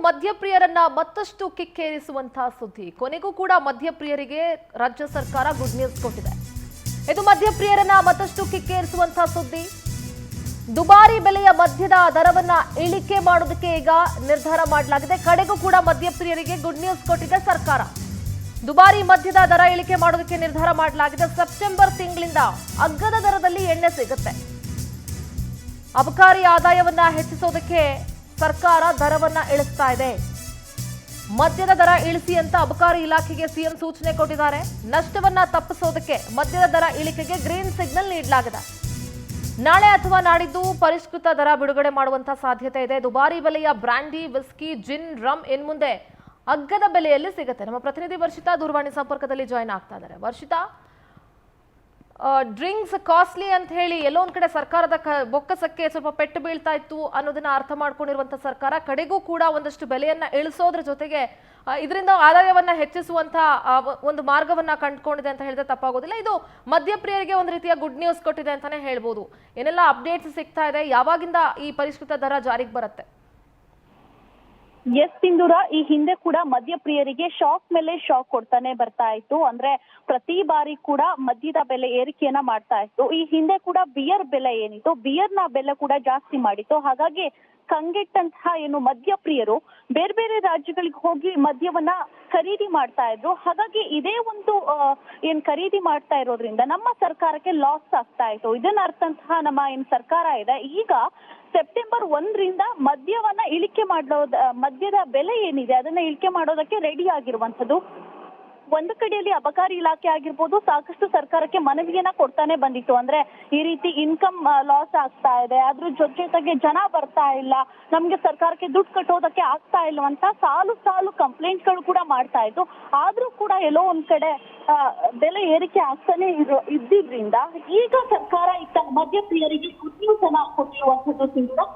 ಮದ್ಯಪ್ರಿಯರನ್ನ ಮತ್ತಷ್ಟು ಕಿಕ್ಕೇರಿಸುವಂತಹ ಸುದ್ದಿ. ಕೊನೆಗೂ ಕೂಡ ಮದ್ಯಪ್ರಿಯರಿಗೆ ರಾಜ್ಯ ಸರ್ಕಾರ ಗುಡ್ ನ್ಯೂಸ್ ಕೊಟ್ಟಿದೆ. ಇದು ಮದ್ಯಪ್ರಿಯರನ್ನ ಮತ್ತಷ್ಟು ಕಿಕ್ಕೇರಿಸುವಂತಹ ಸುದ್ದಿ. ದುಬಾರಿ ಬೆಲೆಯ ಮದ್ಯದ ದರವನ್ನ ಇಳಿಕೆ ಮಾಡೋದಕ್ಕೆ ಈಗ ನಿರ್ಧಾರ ಮಾಡಲಾಗಿದೆ. ಕಡೆಗೂ ಕೂಡ ಮದ್ಯಪ್ರಿಯರಿಗೆ ಗುಡ್ ನ್ಯೂಸ್ ಕೊಟ್ಟಿದೆ ಸರ್ಕಾರ. ದುಬಾರಿ ಮದ್ಯದ ದರ ಇಳಿಕೆ ಮಾಡೋದಕ್ಕೆ ನಿರ್ಧಾರ ಮಾಡಲಾಗಿದೆ. ಸೆಪ್ಟೆಂಬರ್ ತಿಂಗಳಿಂದ ಅಗ್ಗದ ದರದಲ್ಲಿ ಎಣ್ಣೆ ಸಿಗುತ್ತೆ. ಅಬಕಾರಿ ಆದಾಯವನ್ನ ಹೆಚ್ಚಿಸೋದಕ್ಕೆ ಸರ್ಕಾರ ದರವನ್ನ ಇಳಿಸ್ತಾ ಇದೆ. ಮದ್ಯದ ದರ ಇಳಿಸಿ ಅಂತ ಅಬಕಾರಿ ಇಲಾಖೆಗೆ ಸಿಎಂ ಸೂಚನೆ ಕೊಟ್ಟಿದ್ದಾರೆ. ನಷ್ಟವನ್ನ ತಪ್ಪಿಸೋದಕ್ಕೆ ಮದ್ಯದ ದರ ಇಳಿಕೆಗೆ ಗ್ರೀನ್ ಸಿಗ್ನಲ್ ನೀಡಲಾಗಿದೆ. ನಾಳೆ ಅಥವಾ ನಾಡಿದ್ದು ಪರಿಷ್ಕೃತ ದರ ಬಿಡುಗಡೆ ಮಾಡುವಂತ ಸಾಧ್ಯತೆ ಇದೆ. ದುಬಾರಿ ಬೆಲೆಯ ಬ್ರಾಂಡಿ, ವಿಸ್ಕಿ, ಜಿನ್, ರಮ್ ಇನ್ಮುಂದೆ ಅಗ್ಗದ ಬೆಲೆಯಲ್ಲಿ ಸಿಗುತ್ತೆ. ನಮ್ಮ ಪ್ರತಿನಿಧಿ ವರ್ಷಿತಾ ದೂರವಾಣಿ ಸಂಪರ್ಕದಲ್ಲಿ ಜಾಯ್ನ್ ಆಗ್ತಾ ಇದ್ದಾರೆ. ವರ್ಷಿತಾ, ಡ್ರಿಂಕ್ಸ್ ಕಾಸ್ಟ್ಲಿ ಅಂತ ಹೇಳಿ ಎಲ್ಲೋ ಒಂದ್ ಕಡೆ ಸರ್ಕಾರದ ಬೊಕ್ಕಸಕ್ಕೆ ಸ್ವಲ್ಪ ಪೆಟ್ಟು ಬೀಳ್ತಾ ಇತ್ತು ಅನ್ನೋದನ್ನ ಅರ್ಥ ಮಾಡ್ಕೊಂಡಿರುವಂತ ಸರ್ಕಾರ ಕಡೆಗೂ ಕೂಡ ಒಂದಷ್ಟು ಬೆಲೆಯನ್ನ ಇಳಿಸೋದ್ರ ಜೊತೆಗೆ ಇದರಿಂದ ಆದಾಯವನ್ನ ಹೆಚ್ಚಿಸುವಂತ ಒಂದು ಮಾರ್ಗವನ್ನ ಕಂಡುಕೊಂಡಿದೆ ಅಂತ ಹೇಳಿದ್ರೆ ತಪ್ಪಾಗೋದಿಲ್ಲ. ಇದು ಮದ್ಯಪ್ರಿಯರಿಗೆ ಒಂದು ರೀತಿಯ ಗುಡ್ ನ್ಯೂಸ್ ಕೊಟ್ಟಿದೆ ಅಂತಾನೆ ಹೇಳ್ಬೋದು. ಏನೆಲ್ಲ ಅಪ್ಡೇಟ್ಸ್ ಸಿಗ್ತಾ ಇದೆ? ಯಾವಾಗಿಂದ ಈ ಪರಿಷ್ಕೃತ ದರ ಜಾರಿಗೆ ಬರುತ್ತೆ? ಎಸ್ ಸಿಂಧೂರ, ಈ ಹಿಂದೆ ಕೂಡ ಮದ್ಯಪ್ರಿಯರಿಗೆ ಶಾಕ್ ಮೇಲೆ ಶಾಕ್ ಕೊಡ್ತಾನೆ ಬರ್ತಾ ಇತ್ತು. ಅಂದ್ರೆ ಪ್ರತಿ ಬಾರಿ ಕೂಡ ಮದ್ಯದ ಬೆಲೆ ಏರಿಕೆಯನ್ನ ಮಾಡ್ತಾ ಇತ್ತು. ಈ ಹಿಂದೆ ಕೂಡ ಬಿಯರ್ ಬೆಲೆ ಏನಿತ್ತು, ಬಿಯರ್ನ ಬೆಲೆ ಕೂಡ ಜಾಸ್ತಿ ಮಾಡಿತ್ತು. ಹಾಗಾಗಿ ಕಂಗೆಟ್ಟಂತಹ ಏನು ಮದ್ಯಪ್ರಿಯರು ಬೇರೆ ಬೇರೆ ರಾಜ್ಯಗಳಿಗೆ ಹೋಗಿ ಮದ್ಯವನ್ನ ಖರೀದಿ ಮಾಡ್ತಾ ಇದ್ರು. ಹಾಗಾಗಿ ಇದೇ ಒಂದು ಏನ್ ಖರೀದಿ ಮಾಡ್ತಾ ಇರೋದ್ರಿಂದ ನಮ್ಮ ಸರ್ಕಾರಕ್ಕೆ ಲಾಸ್ ಆಗ್ತಾ ಇತ್ತು. ಇದನ್ನ ಅರ್ಥಂತಹ ನಮ್ಮ ಏನ್ ಸರ್ಕಾರ ಇದೆ ಈಗ ಸೆಪ್ಟೆಂಬರ್ 1ರಿಂದ ಮದ್ಯವನ್ನ ಇಳಿಕೆ ಮದ್ಯದ ಬೆಲೆ ಏನಿದೆ ಅದನ್ನ ಇಳಿಕೆ ಮಾಡೋದಕ್ಕೆ ರೆಡಿ ಆಗಿರುವಂತದ್ದು. ಒಂದು ಕಡೆಯಲ್ಲಿ ಅಬಕಾರಿ ಇಲಾಖೆ ಆಗಿರ್ಬೋದು ಸಾಕಷ್ಟು ಸರ್ಕಾರಕ್ಕೆ ಮನವಿಯನ್ನ ಕೊಡ್ತಾನೆ ಬಂದಿತ್ತು. ಅಂದ್ರೆ ಈ ರೀತಿ ಇನ್ಕಮ್ ಲಾಸ್ ಆಗ್ತಾ ಇದೆ, ಅದ್ರ ಜೊತೆಗೆ ಜನ ಬರ್ತಾ ಇಲ್ಲ, ನಮ್ಗೆ ಸರ್ಕಾರಕ್ಕೆ ದುಡ್ಡು ಕಟ್ಟೋದಕ್ಕೆ ಆಗ್ತಾ ಇಲ್ವಂತ ಸಾಲು ಕಂಪ್ಲೇಂಟ್ಗಳು ಕೂಡ ಮಾಡ್ತಾ ಇತ್ತು. ಆದ್ರೂ ಕೂಡ ಎಲ್ಲೋ ಒಂದ್ ಕಡೆ ಬೆಲೆ ಏರಿಕೆ ಆಗ್ತಾನೆ ಇದ್ದಿದ್ರಿಂದ ಈಗ ಸರ್ಕಾರ ಇತ್ತ ಮದ್ಯಪ್ರಿಯರಿಗೆ ಗುಡ್ ನ್ಯೂಸ್ ಅನ್ನ ಕೊಟ್ಟಿರುವಂತದ್ದು.